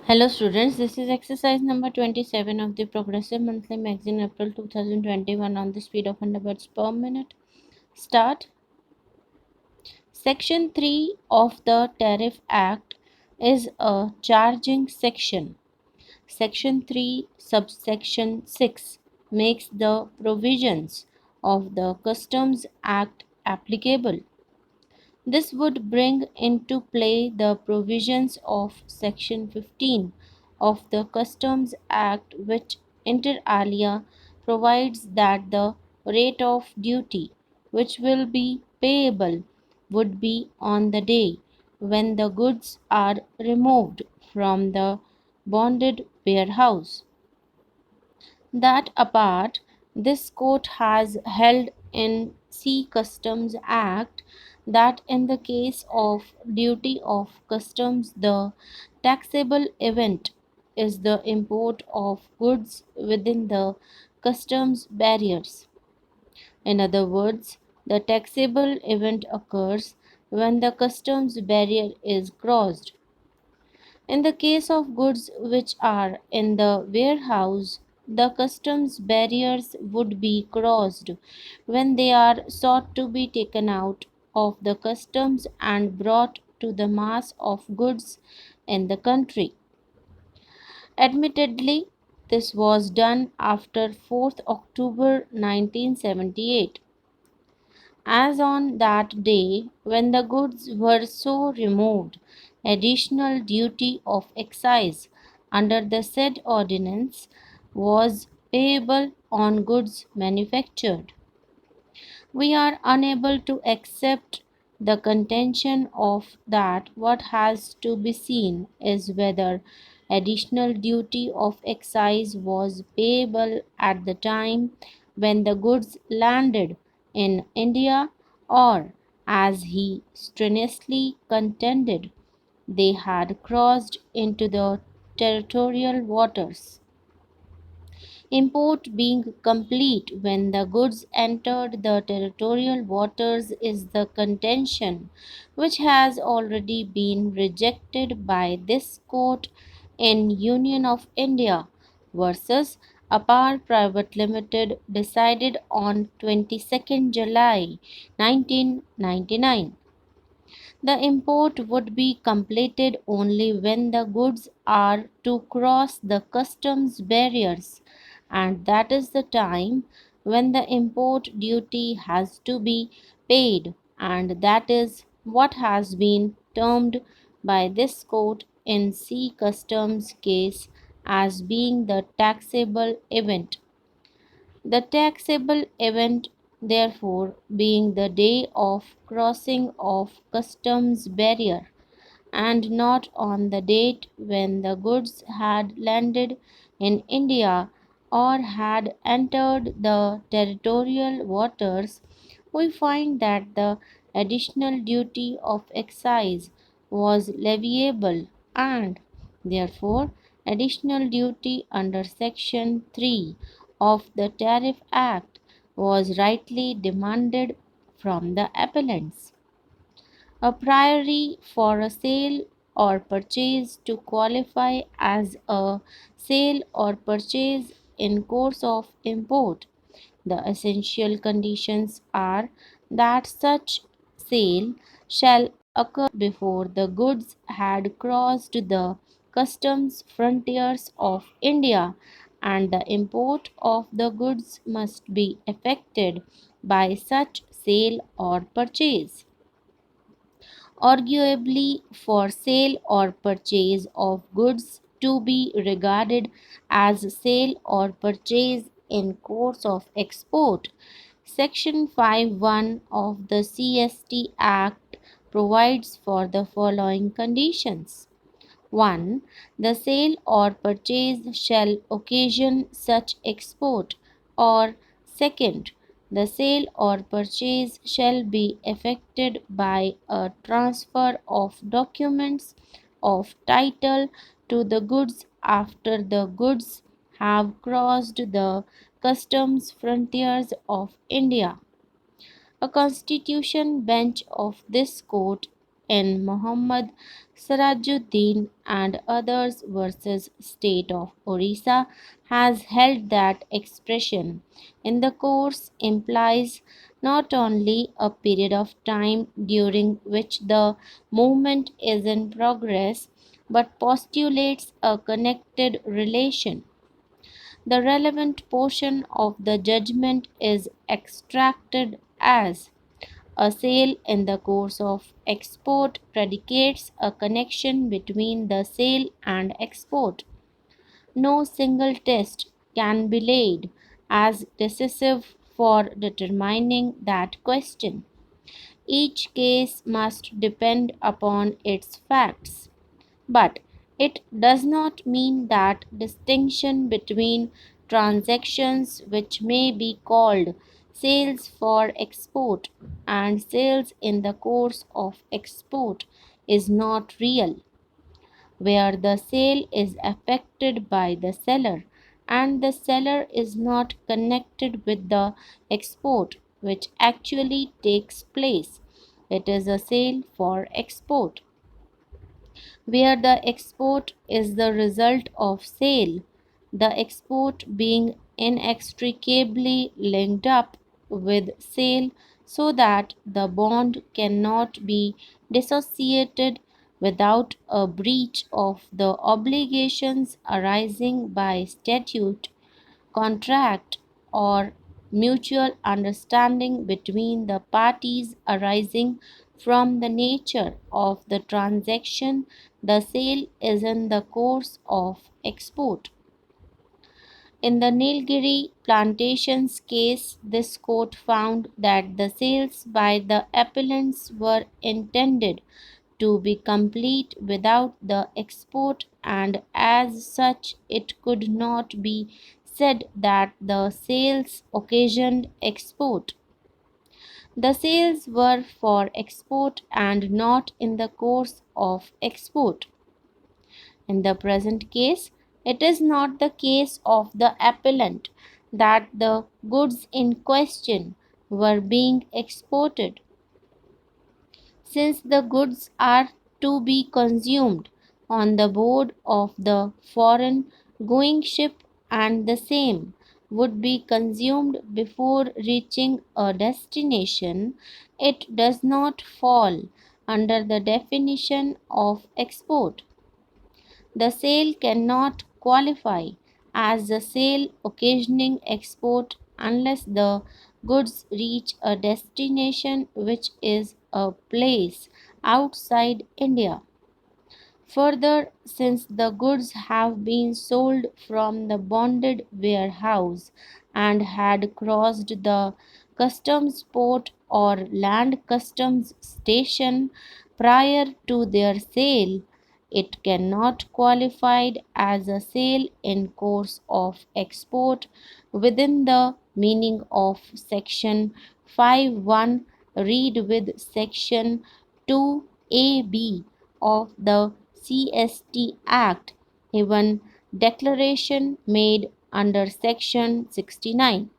Hello students, this is exercise number 27 of the Progressive Monthly Magazine April 2021 on the speed of 100 words per minute. Start. Section 3 of the Tariff Act is a charging section. Section 3 subsection 6 makes the provisions of the Customs Act applicable. This would bring into play the provisions of Section 15 of the Customs Act, which inter alia provides that the rate of duty which will be payable would be on the day when the goods are removed from the bonded warehouse. That apart, this court has held in C Customs Act that in the case of duty of customs, the taxable event is the import of goods within the customs barriers. In other words, the taxable event occurs when the customs barrier is crossed. In the case of goods which are in the warehouse, the customs barriers would be crossed when they are sought to be taken out of the customs and brought to the mass of goods in the country. Admittedly, this was done after 4th October 1978, as on that day when the goods were so removed, additional duty of excise under the said ordinance was payable on goods manufactured. We are unable to accept the contention of that what has to be seen is whether additional duty of excise was payable at the time when the goods landed in India, or, as he strenuously contended, they had crossed into the territorial waters. Import being complete when the goods entered the territorial waters is the contention which has already been rejected by this court in Union of India versus Apar Private Limited, decided on 22nd July 1999. The import would be completed only when the goods are to cross the customs barriers, and that is the time when the import duty has to be paid, and that is what has been termed by this court in C Customs case as being the taxable event. The taxable event, therefore, being the day of crossing of customs barrier, and not on the date when the goods had landed in India or had entered the territorial waters, we find that the additional duty of excise was leviable, and therefore additional duty under section 3 of the Tariff Act was rightly demanded from the appellants. A priori for a sale or purchase to qualify as a sale or purchase in course of import, the essential conditions are that such sale shall occur before the goods had crossed the customs frontiers of India, and the import of the goods must be effected by such sale or purchase. Arguably, for sale or purchase of goods to be regarded as sale or purchase in course of export, Section 5(1) of the CST Act provides for the following conditions. 1. The sale or purchase shall occasion such export, or 2nd. The sale or purchase shall be effected by a transfer of documents of title to the goods after the goods have crossed the customs frontiers of India. A constitution bench of this court in Muhammad Sirajuddin and others versus State of Orissa has held that expression in the course implies not only a period of time during which the movement is in progress but postulates a connected relation. The relevant portion of the judgment is extracted as a sale in the course of export predicates a connection between the sale and export. No single test can be laid as decisive for determining that question. Each case must depend upon its facts. But it does not mean that distinction between transactions which may be called sales for export and sales in the course of export is not real, where the sale is affected by the seller and the seller is not connected with the export which actually takes place. It is a sale for export where the export is the result of sale, the export being inextricably linked up with sale so that the bond cannot be dissociated without a breach of the obligations arising by statute, contract, or mutual understanding between the parties arising from the nature of the transaction. The sale is in the course of export. In the Nilgiri plantations case, this court found that the sales by the appellants were intended to be complete without the export, and as such, it could not be said that the sales occasioned export. The sales were for export and not in the course of export. In the present case, it is not the case of the appellant that the goods in question were being exported, since the goods are to be consumed on the board of the foreign going ship and the same would be consumed before reaching a destination, it does not fall under the definition of export. The sale cannot qualify as the sale occasioning export unless the goods reach a destination which is a place outside India. Further, since the goods have been sold from the bonded warehouse and had crossed the customs port or land customs station prior to their sale, it cannot qualify as a sale in course of export within the meaning of section 5.1. Read with section 2AB of the CST Act, even declaration made under Section 69.